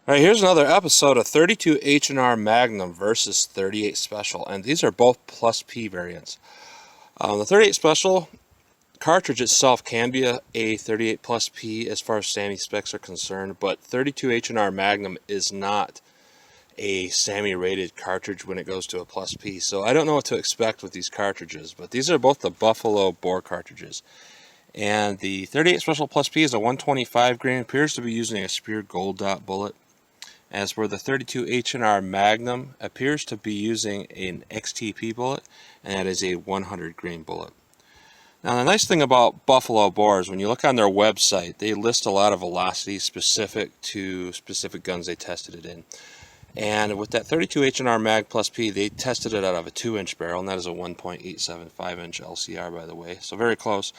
Alright, here's another episode of 32 H&R Magnum versus 38 Special, and these are both plus P variants. The 38 Special cartridge itself can be a 38 plus P as far as SAMI specs are concerned, but 32 H&R Magnum is not a SAMI rated cartridge when it goes to a plus P, so I don't know what to expect with these cartridges, but these are both the Buffalo bore cartridges. And the 38 Special plus P is a 125 grain, appears to be using a Spear Gold Dot bullet. As for the 32 H&R Magnum, appears to be using an XTP bullet, and that is a 100 grain bullet. Now the nice thing about Buffalo bores, when you look on their website, they list a lot of velocities specific to specific guns they tested it in. And with that 32 H&R Mag plus P, they tested it out of a 2-inch barrel, and that is a 1.875 inch LCR, by the way, so very close.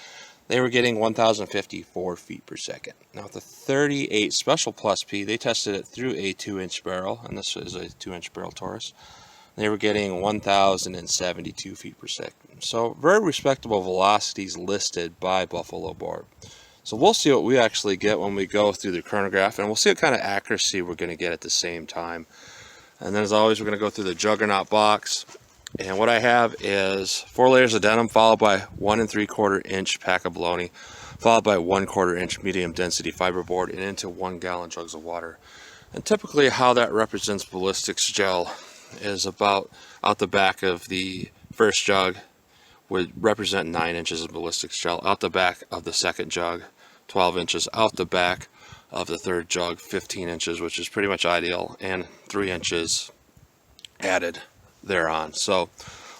They were getting 1,054 feet per second. Now with the 38 Special Plus P, they tested it through a 2-inch barrel, and this is a 2-inch barrel Taurus. They were getting 1,072 feet per second. So very respectable velocities listed by Buffalo bore. So we'll see what we actually get when we go through the chronograph, and we'll see what kind of accuracy we're going to get at the same time. And then as always, we're going to go through the Juggernaut box. And what I have is 4 layers of denim, followed by 1 3/4 inch pack of bologna, followed by 1/4 inch medium density fiberboard, and into 1 gallon jugs of water. And typically how that represents ballistics gel is about out the back of the first jug would represent 9 inches of ballistics gel, out the back of the second jug 12 inches, out the back of the third jug 15 inches, which is pretty much ideal, and 3 inches added thereon. So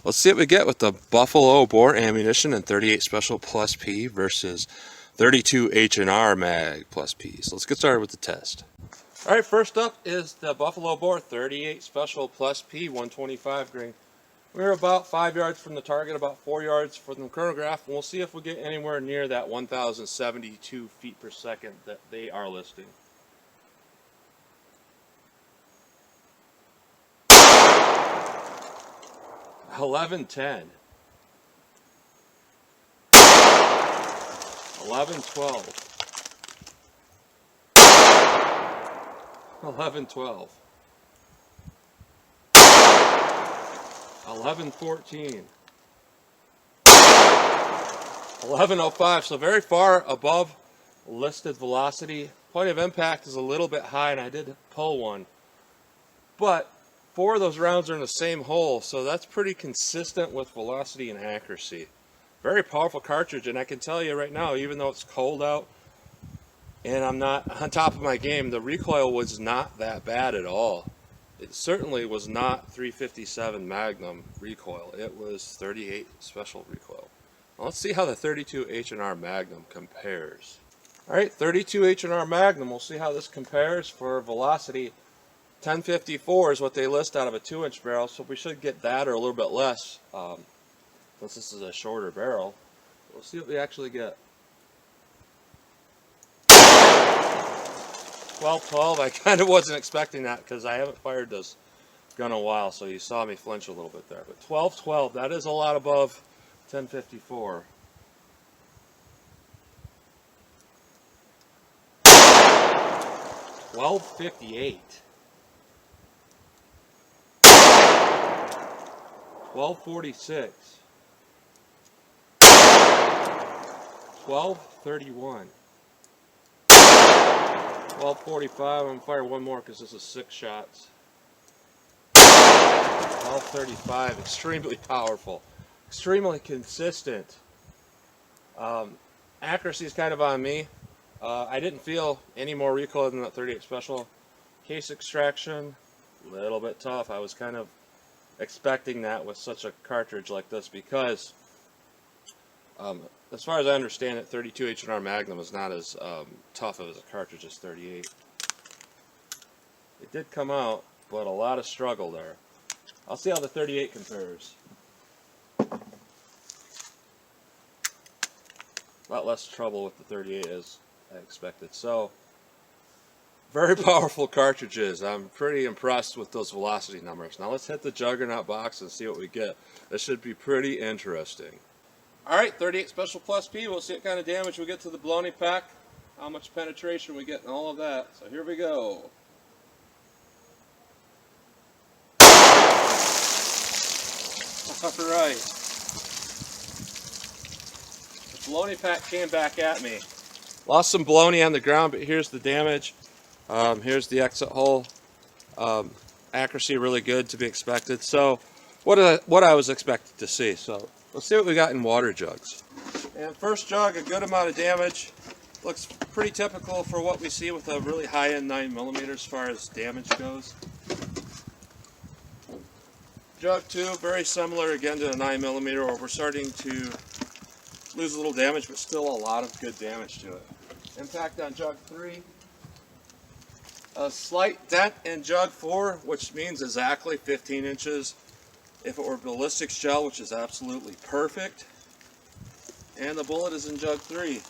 let's see what we get with the Buffalo bore ammunition and 38 Special plus P versus 32 H&R Mag plus P. So let's get started with the test. Alright, first up is the Buffalo bore 38 Special plus P 125 grain. We're about 5 yards from the target, about 4 yards from the chronograph, and we'll see if we get anywhere near that 1,072 feet per second that they are listing. $11.10, $11.12, $11.12, $11.14, $11.05. So very far above listed velocity. Point of impact is a little bit high, and I did pull one, but 4 of those rounds are in the same hole, so that's pretty consistent with velocity and accuracy. Very powerful cartridge, and I can tell you right now, even though it's cold out and I'm not on top of my game, the recoil was not that bad at all. It certainly was not 357 Magnum recoil. It was 38 Special recoil. Now let's see how the 32 H&R Magnum compares. Alright, 32 H&R Magnum, we'll see how this compares for velocity. 1054 is what they list out of a 2-inch barrel, so we should get that or a little bit less, since this is a shorter barrel. We'll see what we actually get. 12-12, I kind of wasn't expecting that because I haven't fired this gun in a while, so you saw me flinch a little bit there. But 12-12, that is a lot above 1054. 1258. 1246, 1231, 1245. I'm gonna fire one more because this is 6 shots. 1235, extremely powerful, extremely consistent. Accuracy is kind of on me. I didn't feel any more recoil than that 38 Special. Case extraction, a little bit tough. I was kind of expecting that with such a cartridge like this because as far as I understand it, 32 H&R Magnum is not as tough as a cartridge as 38. It did come out, but a lot of struggle there. I'll see how the 38 compares. A lot less trouble with the 38 as I expected. So very powerful cartridges. I'm pretty impressed with those velocity numbers. Now let's hit the Juggernaut box and see what we get. This should be pretty interesting. Alright, 38 Special Plus P. We'll see what kind of damage we get to the bologna pack, how much penetration we get, and all of that. So here we go. Alright. The baloney pack came back at me. Lost some baloney on the ground, but here's the damage. Here's the exit hole. Accuracy really good to be expected. So what I was expected to see. So let's see what we got in water jugs. And first jug, a good amount of damage. Looks pretty typical for what we see with a really high-end 9mm as far as damage goes. Jug 2, very similar again to a 9mm, where we're starting to lose a little damage, but still a lot of good damage to it. Impact on jug 3. A slight dent in jug 4, which means exactly 15 inches if it were ballistics gel, which is absolutely perfect. And the bullet is in jug 3.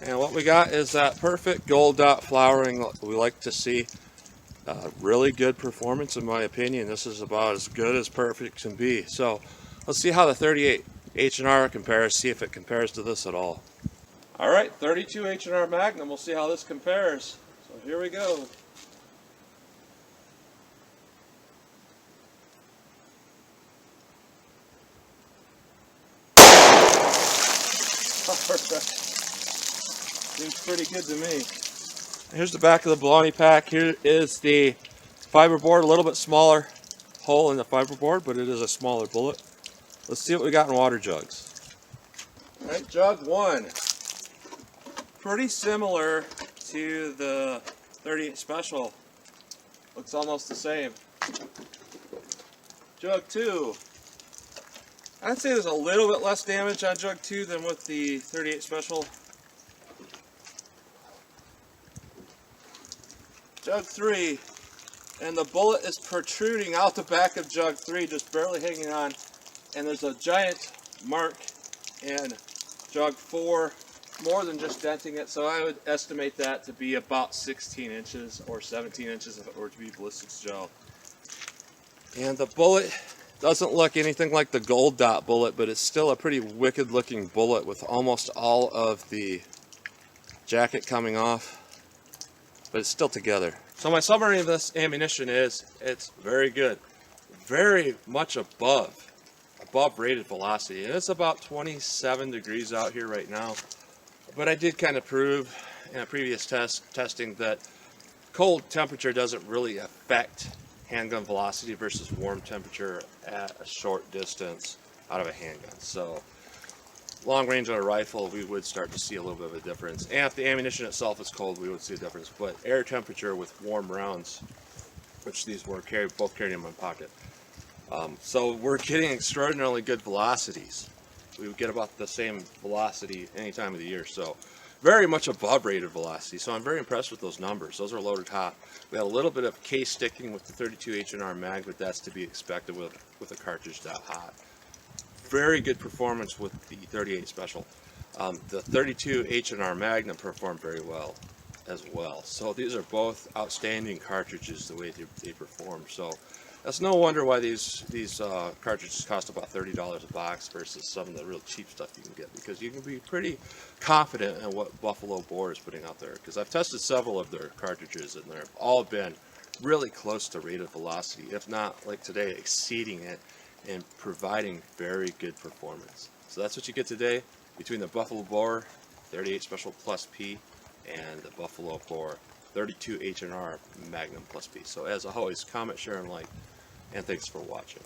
And what we got is that perfect gold dot flowering we like to see. Really good performance in my opinion. This is about as good as perfect can be. So let's see how the 38 H&R compares, see if it compares to this at all. Alright, 32 H&R Magnum, we'll see how this compares. So here we go. Seems pretty good to me. Here's the back of the baloney pack. Here is the fiberboard, a little bit smaller hole in the fiberboard, but it is a smaller bullet. Let's see what we got in water jugs. Alright, jug 1. Pretty similar to the 38 Special. Looks almost the same. Jug 2. I'd say there's a little bit less damage on jug 2 than with the 38 Special. Jug 3, and the bullet is protruding out the back of jug 3, just barely hanging on, and there's a giant mark in jug 4, more than just denting it, so I would estimate that to be about 16 inches or 17 inches if it were to be ballistics gel. And the bullet doesn't look anything like the gold dot bullet, but it's still a pretty wicked looking bullet with almost all of the jacket coming off, but it's still together. So my summary of this ammunition is, it's very good, very much above rated velocity, and it's about 27 degrees out here right now. But I did kind of prove in a previous testing that cold temperature doesn't really affect handgun velocity versus warm temperature at a short distance out of a handgun. So long range on a rifle, we would start to see a little bit of a difference. And if the ammunition itself is cold, we would see a difference. But air temperature with warm rounds, which these were both carried in my pocket. So we're getting extraordinarily good velocities. We would get about the same velocity any time of the year. So very much above rated velocity. So I'm very impressed with those numbers. Those are loaded hot. We had a little bit of case sticking with the 32 H&R mag, but that's to be expected with a cartridge that hot. Very good performance with the 38 Special. The 32 H&R Magnum performed very well as well. So these are both outstanding cartridges the way they perform. So that's no wonder why these cartridges cost about $30 a box versus some of the real cheap stuff you can get, because you can be pretty confident in what Buffalo Bore is putting out there. Because I've tested several of their cartridges and they've all been really close to rated velocity, if not like today exceeding it, and providing very good performance. So that's what you get today between the Buffalo Bore 38 Special Plus P and the Buffalo Bore 32 H&R Magnum Plus P. So as always, comment, share, and like, and thanks for watching.